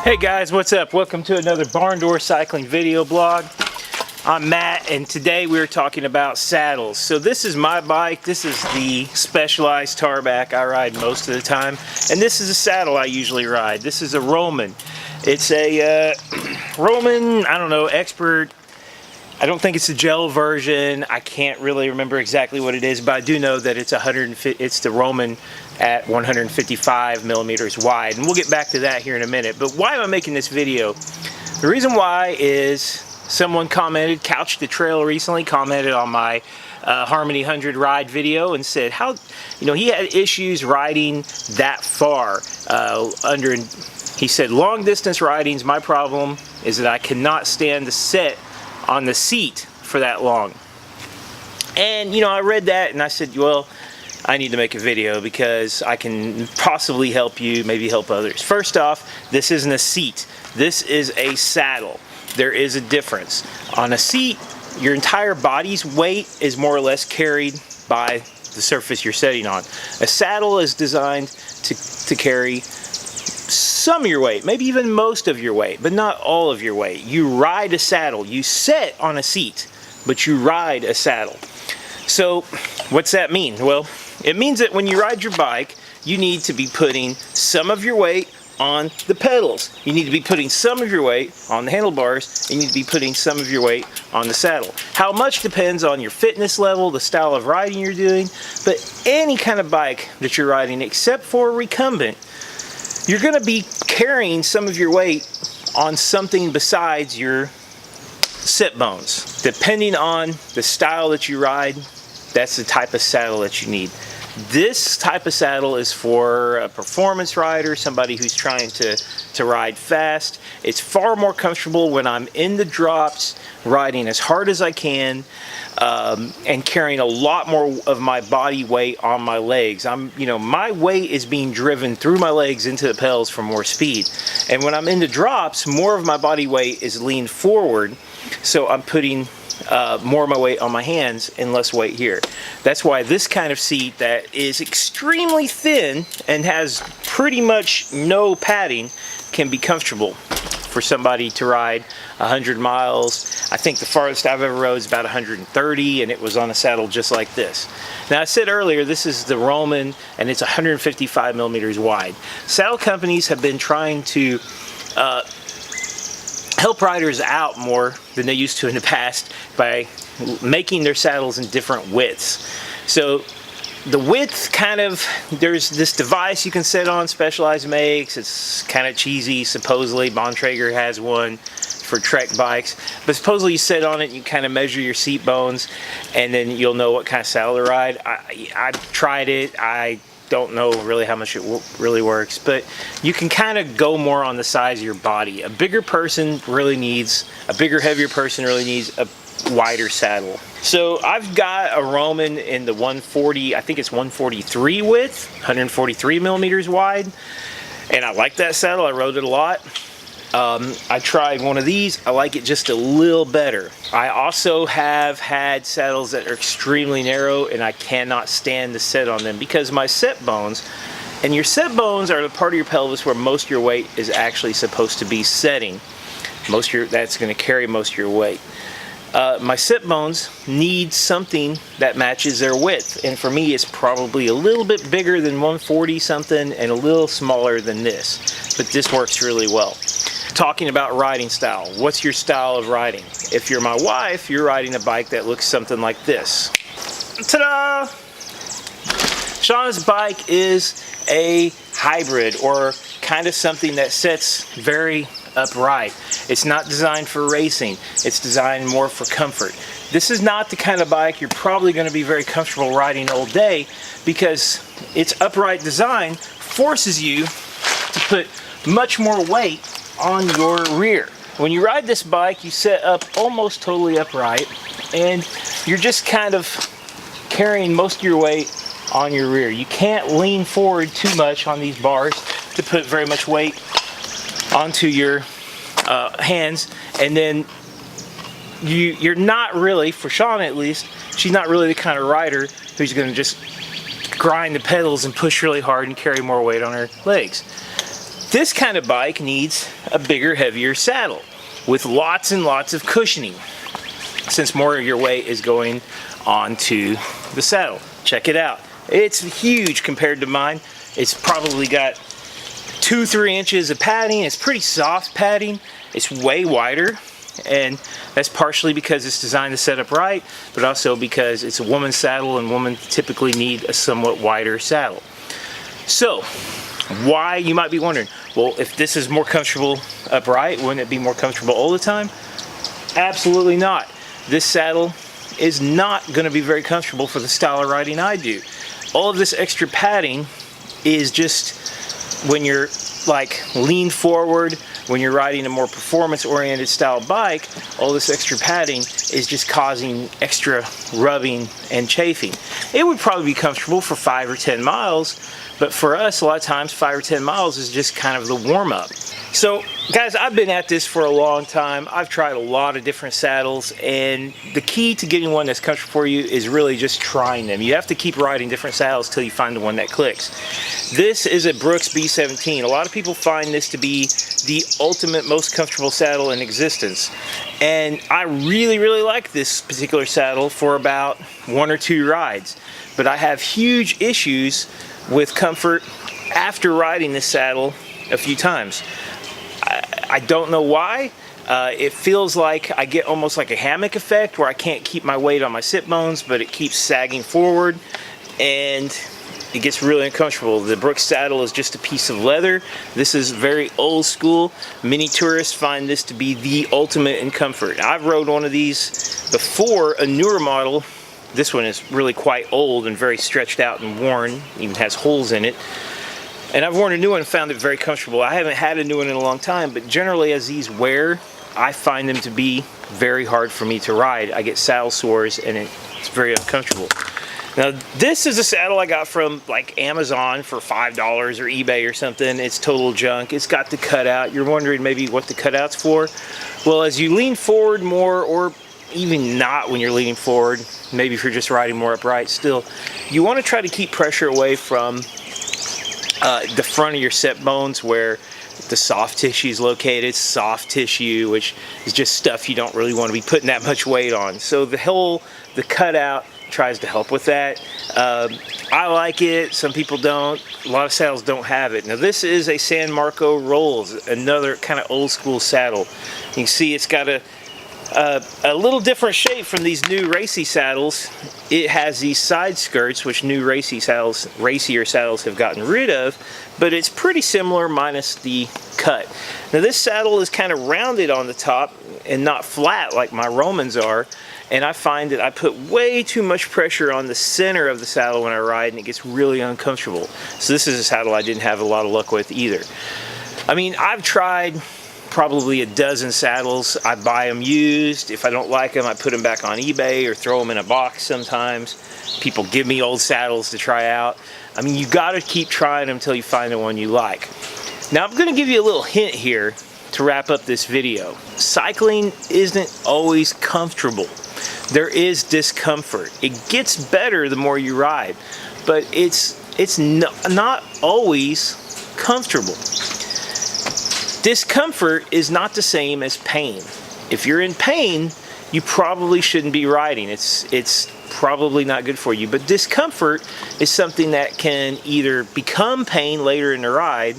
Hey guys, what's up? Welcome to another barn door cycling video blog. I'm Matt, and today we're talking about saddles. So this is my bike. This is the Specialized Tarback I ride most of the time, and this is a saddle I usually ride. This is a Roman. It's a Roman, I don't know, expert. I don't think it's a gel version. I can't really remember exactly what it is, but I do know that it's it's the Roman at 155 millimeters wide, and we'll get back to that here in a minute. But why am I making this video? The reason why is someone commented, Couch to Trail recently commented on my Harmony 100 ride video and said how, he had issues riding that far he said, long distance riding's my problem is that I cannot stand to sit on the seat for that long. And I read that and I said, well, I need to make a video because I can possibly help you, maybe help others. First off, this isn't a seat. This is a saddle. There is a difference. On a seat, your entire body's weight is more or less carried by the surface you're sitting on. A saddle is designed to carry some of your weight, maybe even most of your weight, but not all of your weight. You ride a saddle. You sit on a seat, but you ride a saddle. So what's that mean? Well, it means that when you ride your bike, you need to be putting some of your weight on the pedals. You need to be putting some of your weight on the handlebars. You need to be putting some of your weight on the saddle. How much depends on your fitness level, the style of riding you're doing, but any kind of bike that you're riding, except for recumbent, you're going to be carrying some of your weight on something besides your sit bones. Depending on the style that you ride, that's the type of saddle that you need. This type of saddle is for a performance rider, somebody who's trying to ride fast. It's far more comfortable when I'm in the drops, riding as hard as I can, and carrying a lot more of my body weight on my legs. My weight is being driven through my legs into the pedals for more speed. And when I'm in the drops, more of my body weight is leaned forward, so I'm putting more of my weight on my hands and less weight here. That's why this kind of seat that is extremely thin and has pretty much no padding can be comfortable for somebody to ride 100 miles. I think the farthest I've ever rode is about 130, and it was on a saddle just like this. Now, I said earlier, this is the Roman, and it's 155 millimeters wide. Saddle companies have been trying to help riders out more than they used to in the past by making their saddles in different widths. So the width there's this device you can sit on, Specialized makes. It's kind of cheesy. Supposedly Bontrager has one for Trek bikes, but supposedly you sit on it, you kind of measure your seat bones, and then you'll know what kind of saddle to ride. I've tried it. I don't know really how much it really works, but you can kind of go more on the size of your body. A bigger, heavier person really needs a wider saddle. So I've got a Roman in the 140, I think it's 143 width, 143 millimeters wide, and I like that saddle. I rode it a lot. I tried one of these. I like it just a little better. I also have had saddles that are extremely narrow, and I cannot stand to sit on them because my sit bones, and your sit bones are the part of your pelvis where most of your weight is actually supposed to be setting. That's going to carry most of your weight. My sit bones need something that matches their width, and for me it's probably a little bit bigger than 140 something and a little smaller than this, but this works really well. Talking about riding style, what's your style of riding? If you're my wife, you're riding a bike that looks something like this. Ta-da! Shauna's bike is a hybrid, or kind of something that sits very upright. It's not designed for racing. It's designed more for comfort. This is not the kind of bike you're probably going to be very comfortable riding all day, because its upright design forces you to put much more weight on your rear. When you ride this bike, you set up almost totally upright, and you're just kind of carrying most of your weight on your rear. You can't lean forward too much on these bars to put very much weight onto your hands, and then you're not really, for Shauna at least, she's not really the kind of rider who's going to just grind the pedals and push really hard and carry more weight on her legs. This kind of bike needs a bigger, heavier saddle with lots and lots of cushioning, since more of your weight is going onto the saddle. Check it out. It's huge compared to mine. It's probably got 2-3 inches of padding. It's pretty soft padding. It's way wider, and that's partially because it's designed to set up right, but also because it's a woman's saddle, and women typically need a somewhat wider saddle. So why, you might be wondering, well, if this is more comfortable upright, wouldn't it be more comfortable all the time? Absolutely not. This saddle is not going to be very comfortable for the style of riding I do. All of this extra padding is just when you're like lean forward, when you're riding a more performance-oriented style bike, all this extra padding is just causing extra rubbing and chafing. It would probably be comfortable for 5 or 10 miles, but for us, a lot of times 5 or 10 miles is just kind of the warm-up. So guys, I've been at this for a long time. I've tried a lot of different saddles, and the key to getting one that's comfortable for you is really just trying them. You have to keep riding different saddles till you find the one that clicks. This is a Brooks B17. A lot of people find this to be the ultimate most comfortable saddle in existence, and I really like this particular saddle for about 1 or 2 rides, but I have huge issues with comfort after riding this saddle a few times. I don't know why. It feels like I get almost like a hammock effect where I can't keep my weight on my sit bones, but it keeps sagging forward, and it gets really uncomfortable. The Brooks saddle is just a piece of leather. This is very old school. Many tourists find this to be the ultimate in comfort. I've rode one of these before, a newer model. This one is really quite old and very stretched out and worn, even has holes in it. And I've worn a new one and found it very comfortable. I haven't had a new one in a long time, but generally as these wear, I find them to be very hard for me to ride. I get saddle sores and it's very uncomfortable. Now this is a saddle I got from like Amazon for $5 or eBay or something. It's total junk. It's got the cutout. You're wondering maybe what the cutout's for. Well, as you lean forward more, or even not when you're leaning forward, maybe if you're just riding more upright still, you want to try to keep pressure away from the front of your sit bones where the soft tissue is located. Soft tissue, which is just stuff you don't really want to be putting that much weight on. So the cutout tries to help with that. I like it. Some people don't. A lot of saddles don't have it. Now this is a San Marco Rolls, another kind of old school saddle. You can see it's got a little different shape from these new racy saddles. It has these side skirts, which new racier saddles have gotten rid of, but it's pretty similar minus the cut. Now this saddle is kind of rounded on the top and not flat like my Romans are, and I find that I put way too much pressure on the center of the saddle when I ride, and it gets really uncomfortable. So this is a saddle I didn't have a lot of luck with either. I mean, I've tried probably a dozen saddles. I buy them used. If I don't like them, I put them back on eBay or throw them in a box sometimes. People give me old saddles to try out. I mean, you got to keep trying them until you find the one you like. Now, I'm going to give you a little hint here to wrap up this video. Cycling isn't always comfortable. There is discomfort. It gets better the more you ride, but it's not always comfortable. Discomfort is not the same as pain. If you're in pain, you probably shouldn't be riding. It's probably not good for you. But discomfort is something that can either become pain later in the ride,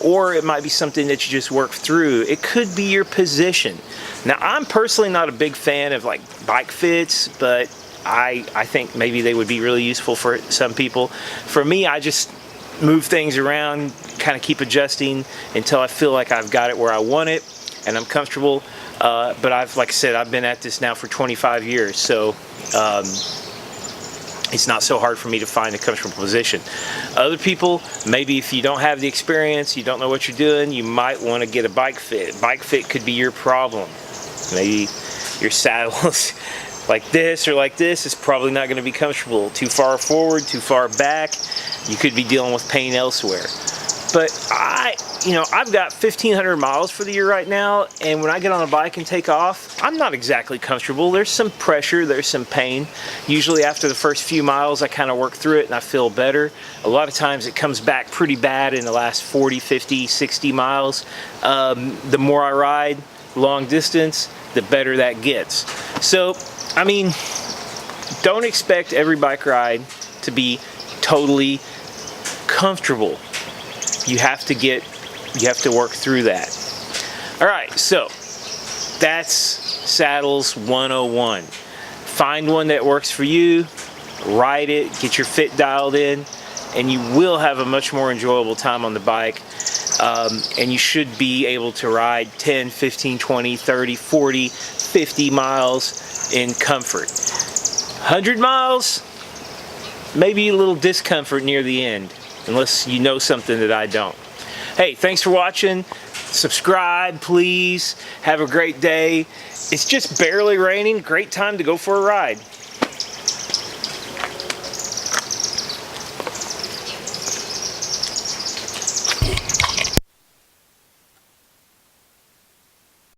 or it might be something that you just work through. It could be your position. Now, I'm personally not a big fan of like bike fits, but I think maybe they would be really useful for some people. For me, I just move things around, kind of keep adjusting until I feel like I've got it where I want it and I'm comfortable. But like I said, I've been at this now for 25 years, so it's not so hard for me to find a comfortable position. Other people, maybe if you don't have the experience, you don't know what you're doing, you might want to get a bike fit. Bike fit could be your problem. Maybe your saddle's like this or like this is probably not going to be comfortable. Too far forward, too far back, you could be dealing with pain elsewhere. But I've got 1,500 miles for the year right now, and when I get on a bike and take off, I'm not exactly comfortable. There's some pressure, there's some pain. Usually after the first few miles, I kind of work through it and I feel better. A lot of times it comes back pretty bad in the last 40, 50, 60 miles. The more I ride long distance, the better that gets. So, I mean, don't expect every bike ride to be totally comfortable. You have to work through that. All right, so that's Saddles 101. Find one that works for you, ride it, get your fit dialed in, and you will have a much more enjoyable time on the bike. And you should be able to ride 10, 15, 20, 30, 40, 50 miles in comfort. 100 miles, maybe a little discomfort near the end, unless you know something that I don't. Hey, thanks for watching. Subscribe, please. Have a great day. It's just barely raining. Great time to go for a ride.